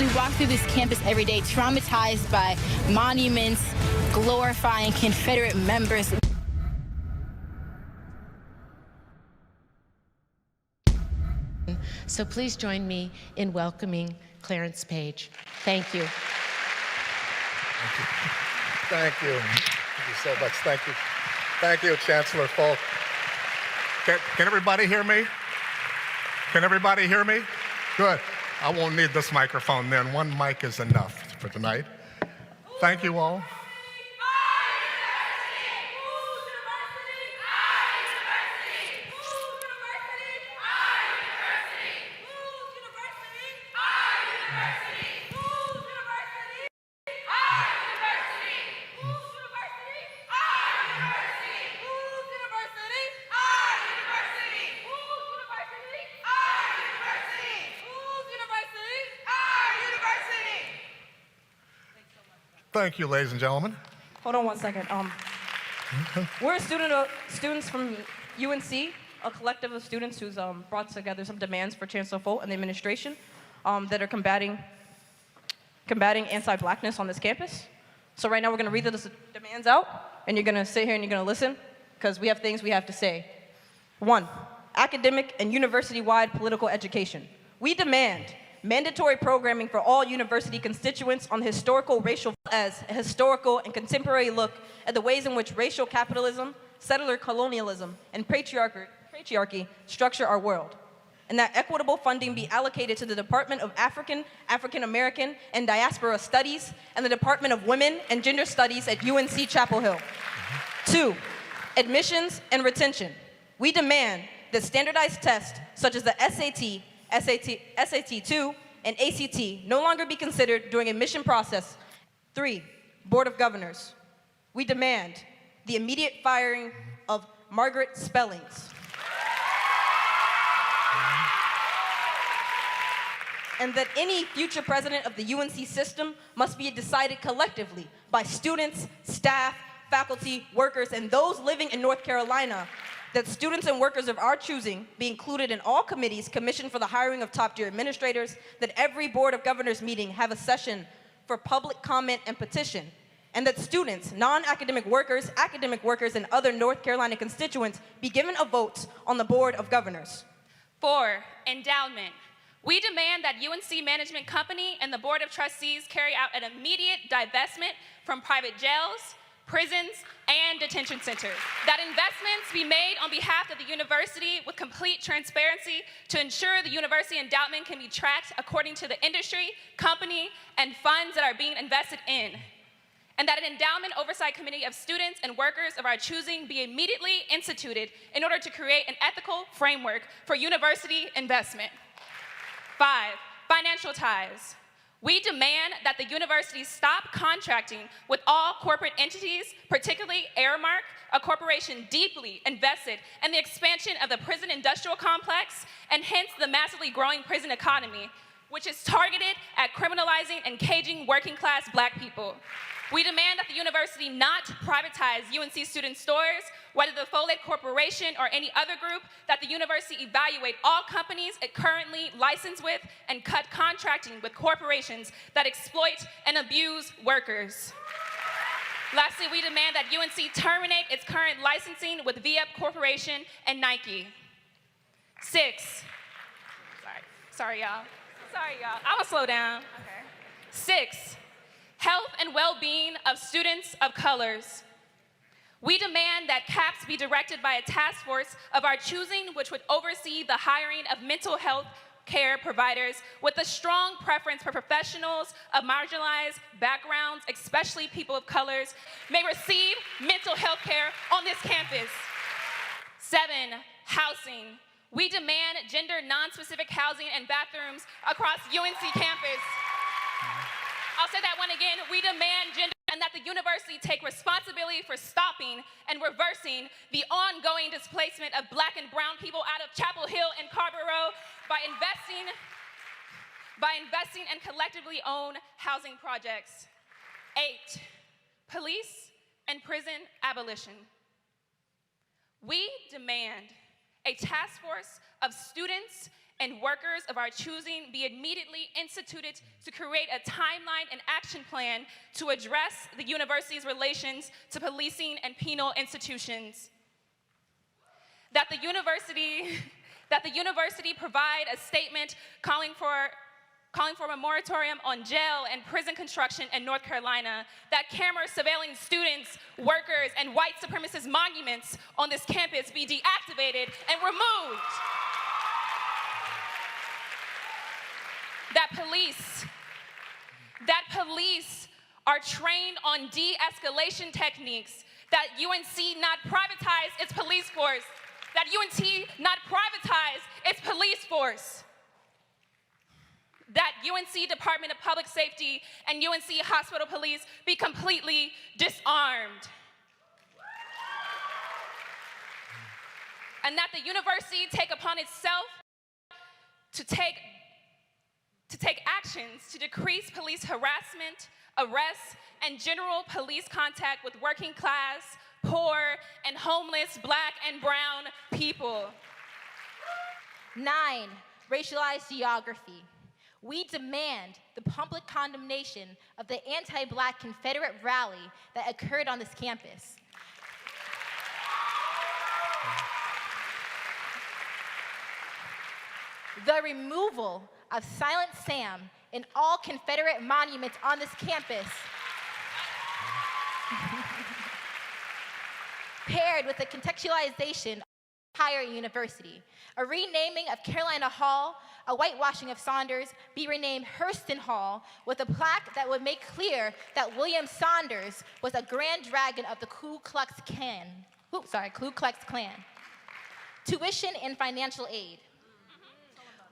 We walk through this campus every day, traumatized by monuments glorifying Confederate members. So please join me in welcoming Clarence Page. Thank you. Thank you. Thank you so much. Thank you. Thank you, Chancellor Folk. Can everybody hear me? Can everybody hear me? Good. I won't need this microphone then. One mic is enough for tonight. Thank you all. Thank you, ladies and gentlemen. Hold on one second. We're students from UNC, a collective of students who's brought together some demands for Chancellor Folt and the administration that are combating anti-blackness on this campus. So right now we're going to read those demands out, and you're going to sit here and you're going to listen, because we have things we have to say. 1, academic and university-wide political education. We demand mandatory programming for all university constituents on historical racial as a historical and contemporary look at the ways in which racial capitalism, settler colonialism, and patriarchy structure our world, and that equitable funding be allocated to the Department of African American, and Diaspora Studies and the Department of Women and Gender Studies at UNC Chapel Hill. 2, admissions and retention. We demand that standardized tests such as the SAT, SAT2, and ACT no longer be considered during admission process. 3, Board of Governors. We demand the immediate firing of Margaret Spellings. And that any future president of the UNC system must be decided collectively by students, staff, faculty, workers, and those living in North Carolina, that students and workers of our choosing be included in all committees commissioned for the hiring of top-tier administrators, that every Board of Governors meeting have a session for public comment and petition, and that students, non-academic workers, academic workers, and other North Carolina constituents be given a vote on the Board of Governors. 4, endowment. We demand that UNC Management Company and the Board of Trustees carry out an immediate divestment from private jails, prisons, and detention centers. That investments be made on behalf of the university with complete transparency to ensure the university endowment can be tracked according to the industry, company, and funds that are being invested in. And that an endowment oversight committee of students and workers of our choosing be immediately instituted in order to create an ethical framework for university investment. 5, financial ties. We demand that the university stop contracting with all corporate entities, particularly Aramark, a corporation deeply invested in the expansion of the prison industrial complex and hence the massively growing prison economy, which is targeted at criminalizing and caging working class Black people. We demand that the university not privatize UNC student stores, whether the Follet Corporation or any other group, that the university evaluate all companies it currently licensed with and cut contracting with corporations that exploit and abuse workers. Lastly, we demand that UNC terminate its current licensing with VF Corporation and Nike. 6, sorry y'all. I'ma slow down. Okay. 6, health and well-being of students of colors. We demand that CAPS be directed by a task force of our choosing, which would oversee the hiring of mental health care providers with a strong preference for professionals of marginalized backgrounds, especially people of colors, may receive mental health care on this campus. 7, housing. We demand gender non-specific housing and bathrooms across UNC campus. I'll say that one again. We demand gender and that the university take responsibility for stopping and reversing the ongoing displacement of Black and brown people out of Chapel Hill and Carver Row by investing in collectively owned housing projects. 8, police and prison abolition. We demand a task force of students and workers of our choosing be immediately instituted to create a timeline and action plan to address the university's relations to policing and penal institutions. That the university provide a statement calling for a moratorium on jail and prison construction in North Carolina, that cameras surveilling students, workers, and white supremacist monuments on this campus be deactivated and removed. That police are trained on de-escalation techniques, that UNC not privatize its police force, that UNC not privatize its police force, that UNC Department of Public Safety and UNC Hospital Police be completely disarmed. And that the university take upon itself to take actions to decrease police harassment, arrests, and general police contact with working class, poor, and homeless Black and brown people. 9, racialized geography. We demand the public condemnation of the anti-Black Confederate rally that occurred on this campus. The removal of Silent Sam and all Confederate monuments on this campus, paired with the contextualization of the entire university, a renaming of Carolina Hall, a whitewashing of Saunders, be renamed Hurston Hall, with a plaque that would make clear that William Saunders was a grand dragon of the Ku Klux Klan. Tuition and financial aid.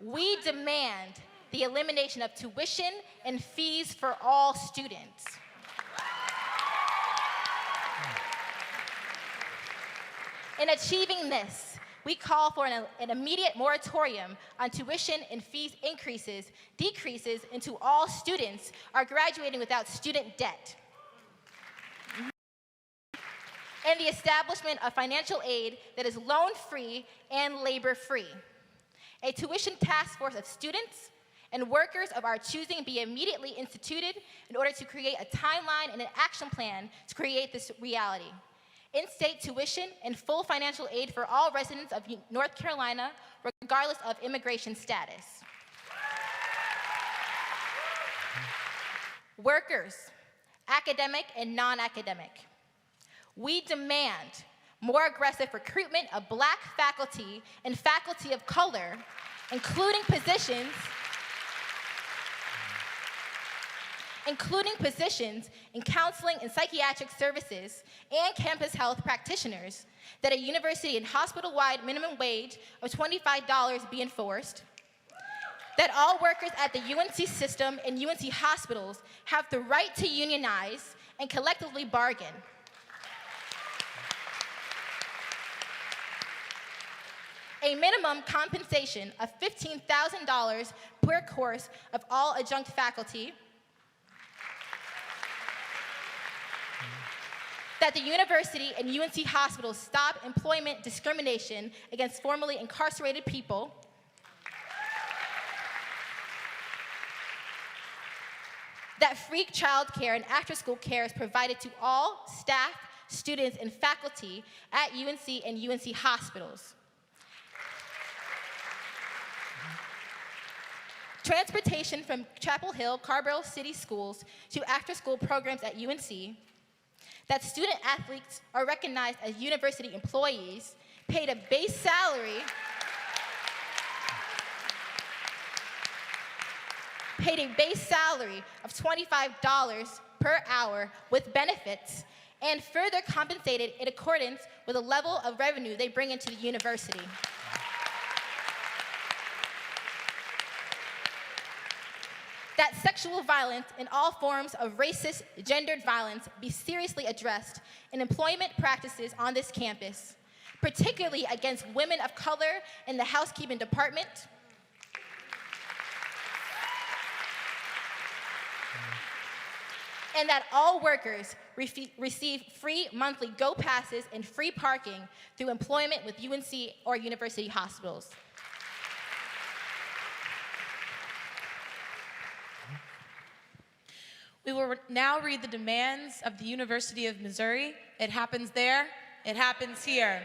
We demand the elimination of tuition and fees for all students. In achieving this, we call for an immediate moratorium on tuition and fees decreases into all students are graduating without student debt. And the establishment of financial aid that is loan-free and labor-free. A tuition task force of students and workers of our choosing be immediately instituted in order to create a timeline and an action plan to create this reality. In-state tuition and full financial aid for all residents of North Carolina, regardless of immigration status. Workers, academic and non-academic. We demand more aggressive recruitment of Black faculty and faculty of color, including positions in counseling and psychiatric services and campus health practitioners, that a university and hospital-wide minimum wage of $25 be enforced, that all workers at the UNC system and UNC hospitals have the right to unionize and collectively bargain, a minimum compensation of $15,000 per course of all adjunct faculty, that the university and UNC hospitals stop employment discrimination against formerly incarcerated people, that free childcare and after-school care is provided to all staff, students, and faculty at UNC and UNC hospitals. Transportation from Chapel Hill, Carrboro City Schools to after-school programs at UNC, that student athletes are recognized as university employees, paid a base salary of $25 per hour with benefits, and further compensated in accordance with the level of revenue they bring into the university. That sexual violence and all forms of racist, gendered violence be seriously addressed in employment practices on this campus, particularly against women of color in the housekeeping department, and that all workers receive free monthly GO passes and free parking through employment with UNC or university hospitals. We will now read the demands of the University of Missouri. It happens there, it happens here.